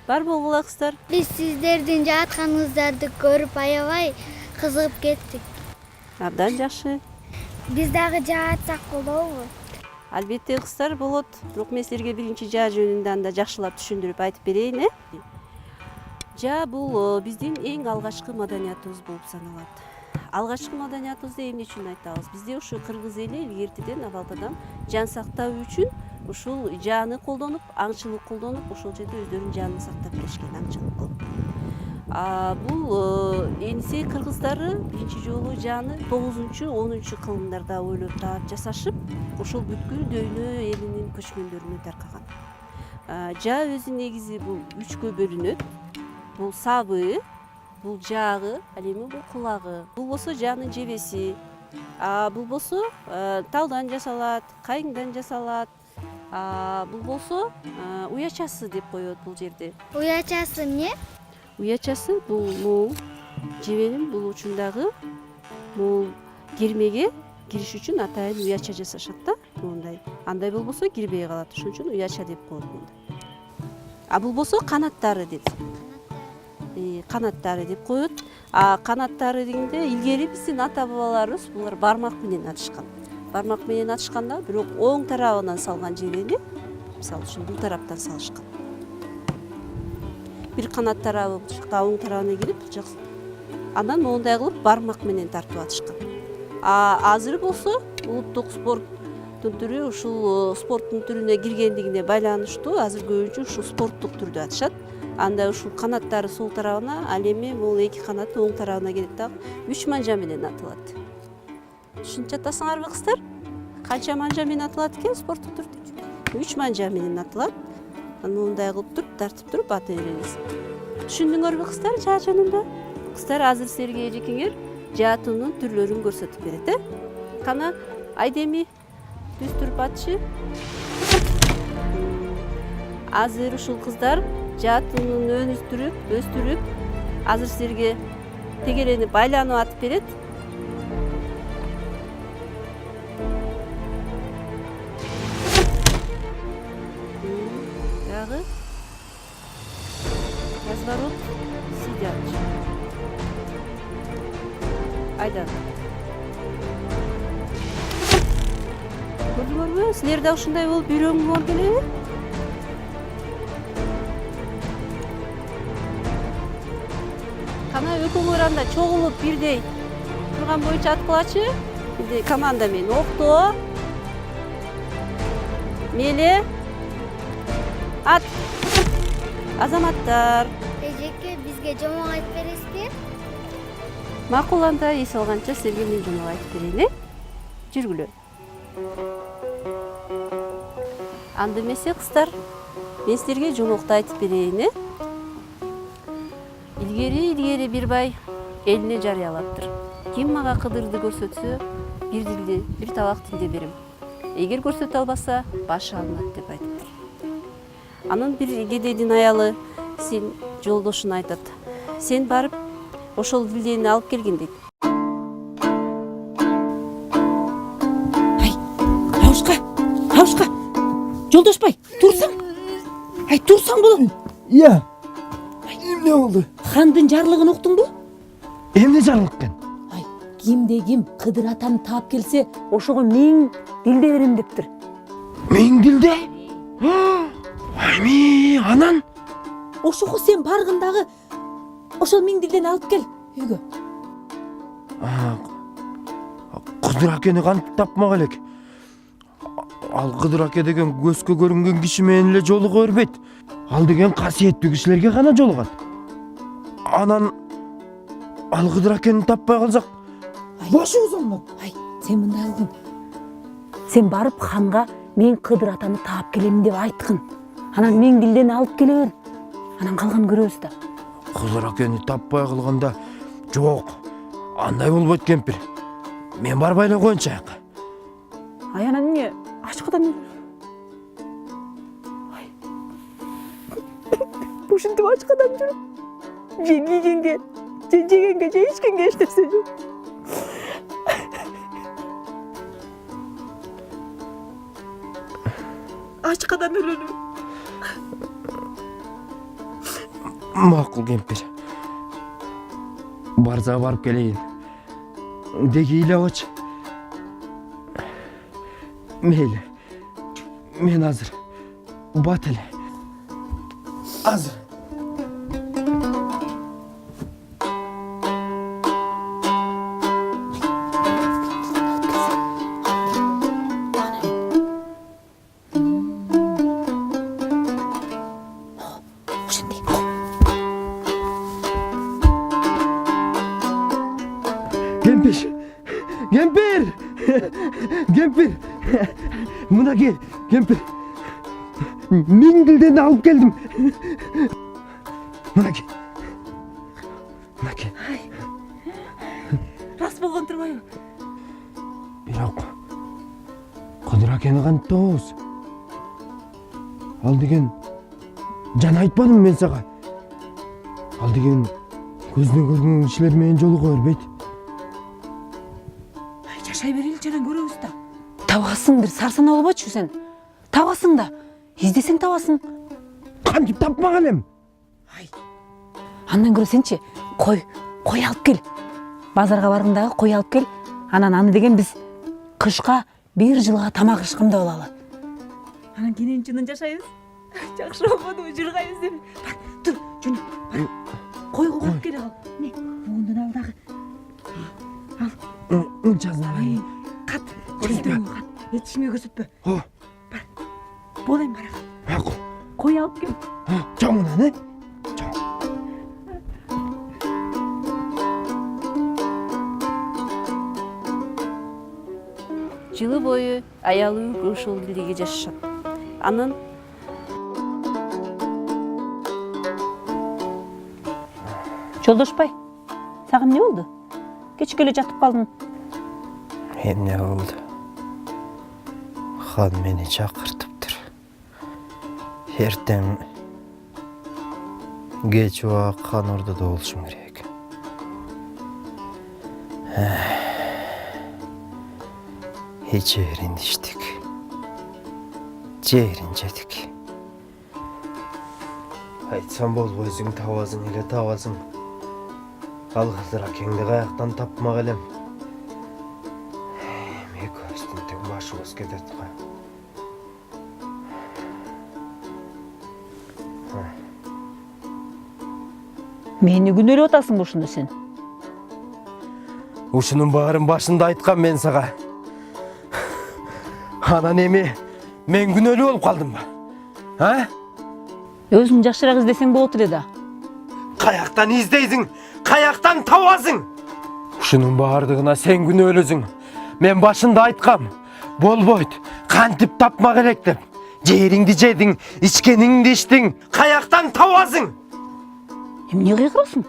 Бар болгула кыздар. Биз сиздердин жатканыңыздарды көрүп аябай кызыгып кеттик. Абдан жакшы. Биз дагы жаатсак болобу? Албетте кыздар болот. Бирок мен силерге биринчи жаа жөнүндө анда жакшылап түшүндүрүп айтып берейин, Жаа бул биздин эң алгачкы маданиятыбыз болуп саналат. Алгачкы маданиятыбызды эмне үчүн айтабыз? Бизде ушу кыргыз эли илгертиден абалтадан жан сактоо үчүн ушул жааны колдонуп, аңчылык колдонуп, ошол жерде өздөрүнүн жанын сактап келишкен аңчылык кылып. Бул энисе кыргыздары биринчи жолу жааны 9-10 кылымдарда ойлоп таап жасашып, ошол бүткүл дүйнө элинин көчмөндөрүнө таркаган. Жаа өзү негизи бул 3кө бөлүнөт. Бул сабы, бул жаагы, ал эми бул кулагы. Бул болсо жаанын жебеси. Бул болсо талдан жасалат, кайыңдан жасалат. Бул болсо уячасы деп коет бул жерде. Уячасы эмне? Уячасы бул мул жебенин бул учундагы мул кирмеге кириш үчүн атайын уяча жасашат да, мындай. Андай болбосо кирбей калат. Ошон үчүн уяча деп коет мындай. Бул болсо канаттары деп. Канаттары деп коет. Канаттары дегенде илгери биздин ата бабаларыбыз булар бармак менен атышкан. Бармак менен атышканда бирок оң тарабынан салган жебени, мисалы үчүн бул тараптан салышкан. Бир канат тарабы бул жакка оң тарабына кирип, андан моундай кылып бармак менен тартып атышкан. Азыр болсо улуттук спорттун түрү ушул спорттун түрүнө киргендигине байланыштуу азыр көбүнчө ушул спорттук түрдө атышат. Анда ушул канаттары сол тарабына, ал эми бул эки канат оң тарабына келет дагы 3 манжа менен атылат. Түшүнүп жатасыңарбы кыздар? Канча манжа менен атылат экен спорттук түрдө? 3 манжа менен атылат. Мындай кылып туруп, тартып туруп ата беребиз. Түшүндүңөрбү кыздар жаа жөнүндө? Кыздар азыр силерге эжекеңер жаатынын түрлөрүн көрсөтүп берет, Кана айдеми түз туруп атчы. Азыр ушул кыздар жаатынын өстүрүп, азыр силерге тегеленип байланып атып берет. Дагы разворот сидят. Айда. Көрдүңөрбү? Силер да ушундай болуп үйрөнгүңөр келеби? Кана экөөңөр анда чогулуп бирдей турган боюнча аткылачы. Бирдей команда менен окто. Мели. Ат. Азаматтар. Эжеке, бизге жомок айтып бересизби? Макул, анда эс алганча силерге мен жомок айтып берейин, Жүргүлө. Анда эмесе кыздар, мен силерге жомокту айтып берейин, Илгери бир бай элине жарыялаптыр. Ким мага кыдырды көрсөтсө, бир дилди, бир табак тилде берем. Эгер көрсөтө албаса, башы алынат деп айтыптыр. Анын бир кедейдин аялы сен жолдошуна айтат. Сен барып ошол дилдени алып келгин дейт. Хавушка. Жолдошбай, турсаң. Турсаң болот. Иә. Эмне болду? Хандын жарлыгын уктуңбу? Эмне жарлык экен? Кимде-ким Кыдыр атаны таап келсе, ошого 1000 дилде берем дептир. 1000 дилде? Айми, анан? Ошого сен баргындагы ошол 1000 дилдени алып кел үйгө. Кыдыр акени кантип тапмак элек? Ал Кыдыр аке деген көзгө көрүнгөн киши менен эле жолуга бербейт. Ал деген касиеттүү кишилерге гана жолугат. Анан ал Кыдыр акени таппай калсак, башыбыз оңдоп. Сен мындай кылгын. Сен барып ханга мен Кыдыр атаны таап келем деп айткын. Анан 1000 дилдени алып келе бер. Анан калганын көрөбүз да. Кыдыр акени таппай калганда, жок. Андай болбойт кемпир. Мен барбай эле коеюнчу. Анан эмне? Ачкадан ушинтип ачкадан жүрүп жегенге же ичкенге эч нерсе жок. Ачкадан өлөлүм. Макул кемпир. Барза барып келейин. Деги илабач. Мейлі. Мен азыр. Бат эле. Азыр. Кемпир! Кемпир! Кемпир! Мына кел, кемпир. Миңдилден алып келдим. Мына кел. Мына кел. Рас болгон турбайбы? Бирок Кыдыр акени кантип табабыз? Ал деген жана айтпадым мен сага. Ал деген көздөн көргөн кишилер менен жолуга бербейт. Жашай берели жана көрөбүз да. Табасың бир сарсана болбочу сен. Табасың да. Издесең табасың. Кантип тапмак элем? Андан көрө сенчи кой алып кел. Базарга баргандагы кой алып кел. Анан аны деген биз кышка бир жылга тамак ышкымдап алалы. Анан кенен чынын жашайбыз. Жакшы болбодубу, жыргайбыз деп. Бар, тур, жөн. Бар. Койго коюп келе кал. Не? Муундан ал дагы. Жазнабай. Кат. Көрсөтпө, кат. Эчиңе көрсөтпө. Бар. Болайм бара. Макул. Кой алып кел. Жамынан, э? Жылы бою аялы ушул билдиги жашашат. Анын Жолдошбай, сага эмне болду? Кечке эле жатып калдың. Эмне болду? Хан мени чакыртыптыр. Эртең кеч убак хан ордодо болушум керек. Ичерин иштик. Жерин жедик. Айтсам болбойсуң, табасың эле табасың. Ал Кыдыр акеңди каяктан тапмак элем. Экөөбүздүн тең башыбыз кетет го. Мени күнөөлөп атасың ушуну сен. Ушунун баарын башында айткам мен сага. Анан эми мен күнөөлүү болуп калдымбы? Өзүң жакшыраак издесең болот эле да. Каяктан издейсиң? Каяктан табасың? Ушунун баардыгына сен күнөөлүсүң. Мен башында айткам. Болбойт. Кантип тапмак элек деп. Жериңди жедиң, ичкениңди ичтиң. Каяктан табасың? Эмне кыйкырасың?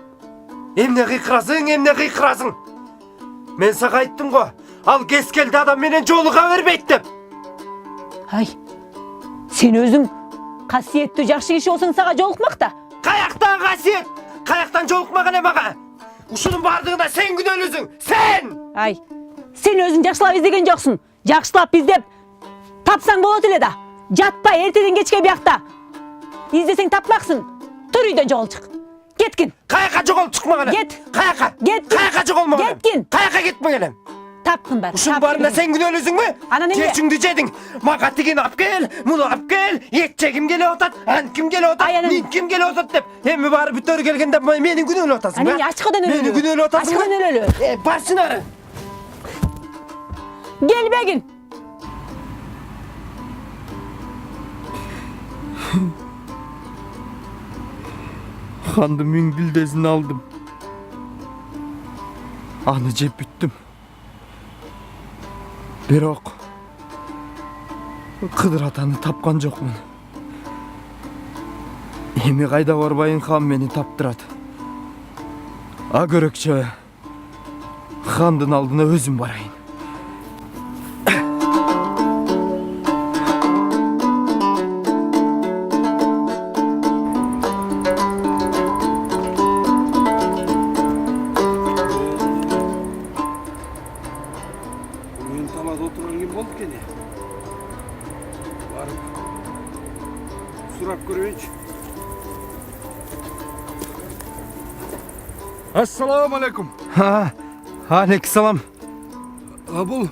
Эмне кыйкырасың? Мен сага айттым го. Ал кез келди адам менен жолуга бербейт деп. Сен өзүң касиеттүү жакшы киши болсоң сага жолукмак да. Каяктан касиет? Каяктан жолукмак эле мага? Ушунун баардыгына сен күнөөлүсүң. Сен! Сен өзүң жакшылап издеген жоксуң. Жакшылап издеп тапсаң болот эле да. Жатпай эртеден кечке биякта. Издесең тапмаксың. Тур үйдөн жоголуп чык. Кеткин. Каяка жоголуп чыкмак элем? Кет. Каяка? Кет. Каяка жоголмак элем? Кеткин. Каяка кетмек элем? Тапкын бар. Ушун баарына сен күнөөлүсүңбү? Анан эмне? Кечиңди жедиң. Мага тигини алып кел, муну алып кел. Эт жегим келип атат, антким келип атат, минким келип атат деп. Эми баары бүтөрү келгенде мени күнөөлөп атасың ба? Анан ачкыдан өлөлү. Мени күнөөлөп атасың ба? Ачкыдан өлөлү. Барсынары. Келбегин. Ханды миң билдесин алдым. Аны жеп бүттүм. Бирок Кыдыр атаны тапкан жокмун. Эми кайда барбайын хан мени таптырат. А көрөкчө хандын алдына өзүм барайын. Сурап көрөйүнчү. Assalamu alaikum. Ha, алейкумсалам. Бул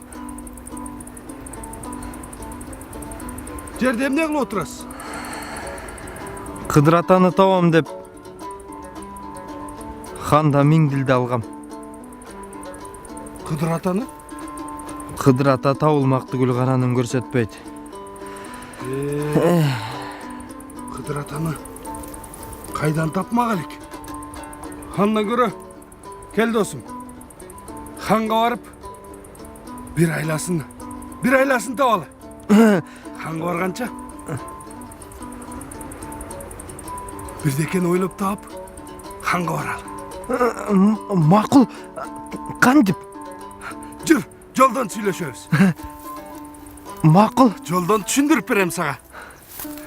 жерде эмне кылып отурасыз? Кыдыр атаны табам деп ханда миңдилди алгам. Кыдыр атаны? Кыдыр ата табылмакты гүл каранын көрсөтпөйт. Кыдыр атаны кайдан тапмак элек? Андан көрө кел досум. Ханга барып бир айласын табалы. Ханга барганча бирдекени ойлоп таап ханга баралы. Макул, кантип? Жүр, жолдон сүйлөшөбүз. Макул, Жолдон түшүндүрүп берем сага.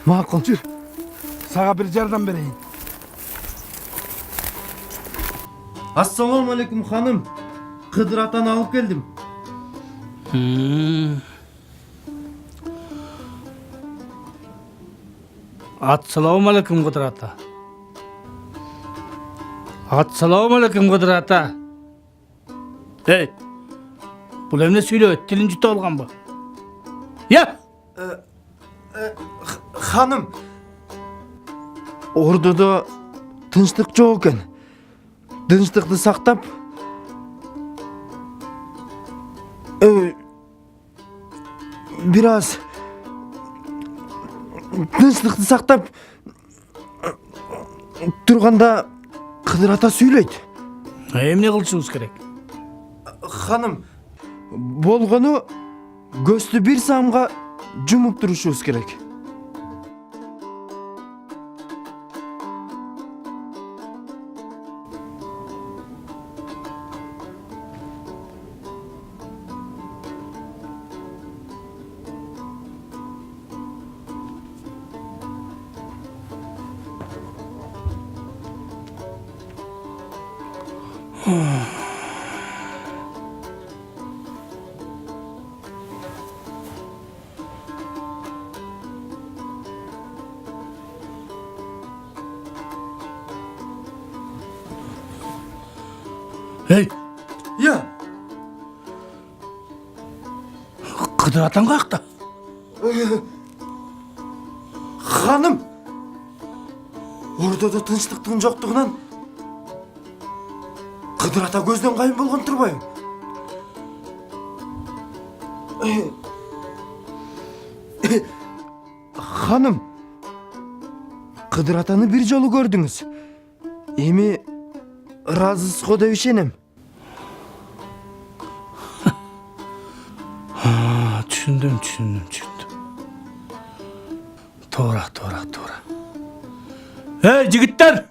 макул. Жүр. Сага бир жардам берейин. Ассаламу алейкум ханым. Кыдыр атаны алып келдим. Assalomu alaykum Qudrat ata. Assalomu alaykum Qudrat ata. Hey. Bu emne söylüyor? Dilin juta olgan bu. Ya. Ханым, ордодо тынчтык жок экен. Тынчтыкты сактап, бир аз тынчтыкты сактап турганда Кыдыр ата сүйлөйт. Эмне кылышыбыз керек? Ханым, болгону көздү бир самга жумуп турушубуз керек. Hey. Я, Qudrat atan kakta. ханым, ордодо тынчтыктын жоктугунан Кыдыр ата көздөн кайын болгон турбайбы? Ханым, Кыдыр атаны бир жолу көрдүңүз. Эми ыраазысыз го деп ишенем. Түшүндүм. Туура. Hey жигиттер!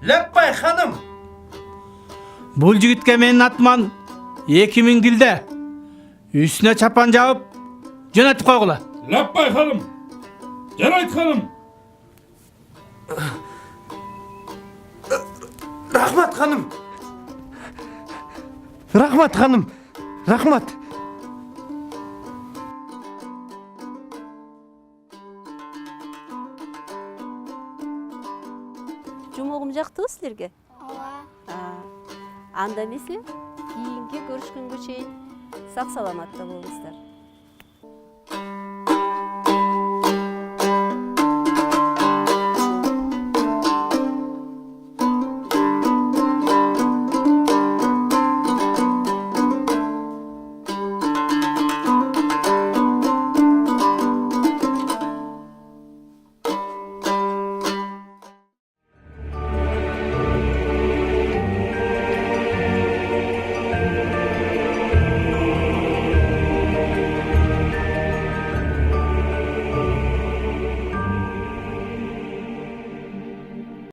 Леппай ханым. Бул жигитке менин атыман 2000 тилде үстүнө чапан жабып жөнөтүп койгула. Лаппай ханым. Жарайт ханым. Рахмат ханым. Рахмат ханым. Рахмат. Жумогум жактыбы силерге? Ооба. Анда эмесе кийинки көрүшкөнгө чейин сак саламатта болуңуздар.